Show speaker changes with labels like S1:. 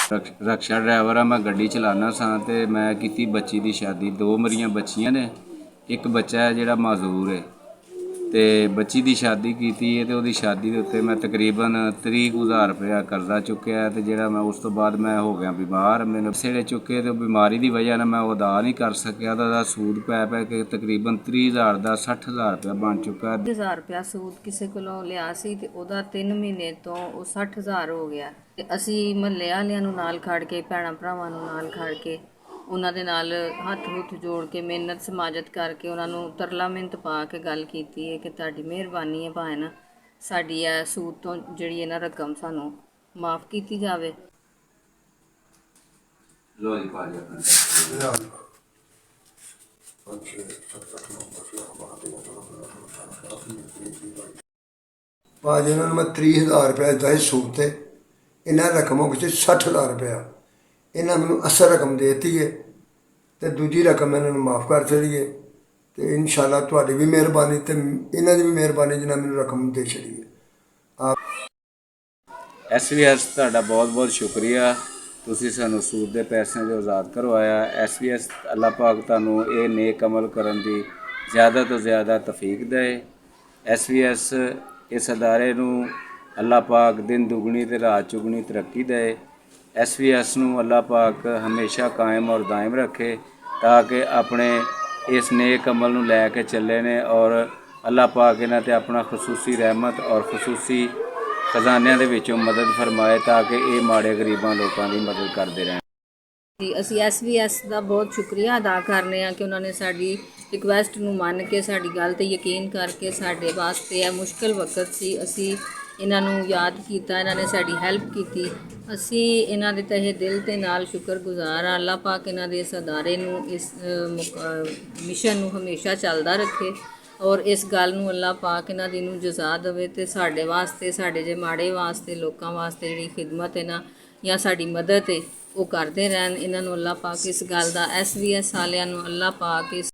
S1: रक्षा driver मैं गड्डी चलाना सा ते मैं की बच्ची की शादी। 2 मेरियां बच्चियां ने, एक बच्चा है जिहड़ा माजूर है। तो बच्ची की शादी की है तो शादी के उत्ते मैं तकरीबन 30,000 रुपया करजा चुकया है। तो जिहड़ा मैं उस तो बाद मैं हो गया बीमार, मैंने सेड़े चुके तो बीमारी की वजह ने मैं वो अदा नहीं कर सकिया। तो सूद पै के तकरीबन 30,000 का 60,000 रुपया बन चुका है।
S2: 1000 रुपया सूद किसी कोलों लिया सी ते ओहदा 3 महीने तो वो 60,000 हो ਗਿਆ ਤੇ ਅਸੀਂ ਮਹੱਲੇ ਵਾਲਿਆਂ ਨੂੰ ਨਾਲ ਖੜ ਕੇ ਭੈਣਾਂ ਭਰਾਵਾਂ ਨੂੰ ਨਾਲ ਖੜ ਕੇ ਉਹਨਾਂ ਦੇ ਨਾਲ ਹੱਥ ਹੁੱਥ ਜੋੜ ਕੇ ਮਿਹਨਤ ਸਮਾਜਤ ਕਰਕੇ ਉਹਨਾਂ ਨੂੰ ਤਰਲਾ ਮਿੰਤ ਪਾ ਕੇ ਗੱਲ ਕੀਤੀ ਹੈ ਕਿ ਤੁਹਾਡੀ ਮਿਹਰਬਾਨੀ ਹੈ ਭਾਣ ਸਾਡੀ ਇਹ ਸੂਦ ਤੋਂ ਜਿਹੜੀ ਇਹਨਾਂ ਰਕਮ ਸਾਨੂੰ ਮਾਫ ਕੀਤੀ ਜਾਵੇ।
S1: ਲੋ ਜੀ ਪਾ ਲਿਆ
S3: ਭਾਜੀ ਉਹਨਾਂ ਨੂੰ ਮੈਂ 30,000 ਰੁਪਇਆ ਦਿੱਤਾ ਸੀ ਸੂਦ 'ਤੇ। ਇਹਨਾਂ ਰਕਮ ਹੋ ਗਈ 60,000 ਰੁਪਇਆ। ਇਹਨਾਂ ਮੈਨੂੰ ਅਸਲ ਰਕਮ ਦੇ ਦਿੱਤੀ ਹੈ ਅਤੇ ਦੂਜੀ ਰਕਮ ਇਹਨਾਂ ਨੂੰ ਮਾਫ ਕਰ ਛੱਡੀ ਹੈ। ਅਤੇ ਇਨਸ਼ਾਅੱਲਾ ਤੁਹਾਡੀ ਵੀ ਮਿਹਰਬਾਨੀ ਅਤੇ ਇਹਨਾਂ ਦੀ ਵੀ ਮਿਹਰਬਾਨੀ ਜਿਹਨਾਂ ਮੈਨੂੰ ਰਕਮ ਦੇ ਛੱਡੀ ਹੈ।
S1: SBS ਤੁਹਾਡਾ ਬਹੁਤ ਬਹੁਤ ਸ਼ੁਕਰੀਆ। ਤੁਸੀਂ ਸਾਨੂੰ ਸੂਦ ਦੇ ਪੈਸਿਆਂ ਤੋਂ ਆਜ਼ਾਦ ਕਰਵਾਇਆ। SBS ਅੱਲਾਹ ਪਾਕ ਤੁਹਾਨੂੰ ਇਹ ਨੇਕ ਅਮਲ ਕਰਨ ਦੀ ਜ਼ਿਆਦਾ ਤੋਂ ਜ਼ਿਆਦਾ ਤੌਫੀਕ ਦੇ। SBS ਇਸ ਅਦਾਰੇ ਨੂੰ ਅੱਲਾਹ ਪਾਕ ਦਿਨ ਦੁਗਣੀ ਤੇ ਰਾਤ ਚੁਗਣੀ ਤਰੱਕੀ ਦੇ। SBS ਨੂੰ ਅੱਲਾਹ ਪਾਕ ਹਮੇਸ਼ਾ ਕਾਇਮ ਔਰ ਦਾਇਮ ਰੱਖੇ ਤਾਂ ਕਿ ਆਪਣੇ ਇਸ ਨੇਕ ਅਮਲ ਨੂੰ ਲੈ ਕੇ ਚੱਲੇ ਨੇ ਔਰ ਅੱਲਾਹ ਪਾਕ ਇਹਨਾਂ 'ਤੇ ਆਪਣਾ ਖਸੂਸੀ ਰਹਿਮਤ ਔਰ ਖਸੂਸੀ ਖਜ਼ਾਨਿਆਂ ਦੇ ਵਿੱਚੋਂ ਮਦਦ ਫਰਮਾਏ ਤਾਂ ਕਿ ਇਹ ਮਾੜੇ ਗਰੀਬਾਂ ਲੋਕਾਂ ਦੀ ਮਦਦ ਕਰਦੇ ਰਹਿਣ।
S2: ਜੀ ਅਸੀਂ SBS ਦਾ ਬਹੁਤ ਸ਼ੁਕਰੀਆ ਅਦਾ ਕਰਨੇ ਆ ਕਿ ਉਹਨਾਂ ਨੇ ਸਾਡੀ ਰਿਕੁਐਸਟ ਨੂੰ ਮੰਨ ਕੇ ਸਾਡੀ ਗੱਲ 'ਤੇ ਯਕੀਨ ਕਰਕੇ ਸਾਡੇ ਵਾਸਤੇ ਇਹ ਮੁਸ਼ਕਿਲ ਵਕਤ ਸੀ ਅਸੀਂ ਇਹਨਾਂ ਨੂੰ ਯਾਦ ਕੀਤਾ, ਇਹਨਾਂ ਨੇ ਸਾਡੀ ਹੈਲਪ ਕੀਤੀ। ਅਸੀਂ ਇਹਨਾਂ ਦੇ ਤਹਿ ਦਿਲ ਤੇ ਨਾਲ ਸ਼ੁਕਰਗੁਜ਼ਾਰ ਹਾਂ। ਅੱਲਾਹ ਪਾਕ ਇਹਨਾਂ ਦੇ ਇਸ ਅਦਾਰੇ ਨੂੰ ਇਸ ਮਿਸ਼ਨ ਨੂੰ ਹਮੇਸ਼ਾ ਚੱਲਦਾ ਰੱਖੇ ਔਰ ਇਸ ਗੱਲ ਨੂੰ ਅੱਲਾਹ ਪਾਕ ਇਹਨਾਂ ਦੀ ਨੂੰ ਜਜ਼ਾ ਦੇਵੇ ਤੇ ਸਾਡੇ ਵਾਸਤੇ ਸਾਡੇ ਜੇ ਮਾੜੇ ਵਾਸਤੇ ਲੋਕਾਂ ਵਾਸਤੇ ਜਿਹੜੀ ਖਿਦਮਤ ਹੈ ਨਾ ਜਾਂ ਸਾਡੀ ਮਦਦ ਹੈ ਉਹ ਕਰਦੇ ਰਹਿਣ। ਇਹਨਾਂ ਨੂੰ ਅੱਲਾਹ ਪਾਕ ਇਸ ਗੱਲ ਦਾ SBS ਵਾਲਿਆਂ ਨੂੰ ਅੱਲਾਹ ਪਾਕ ਇਸ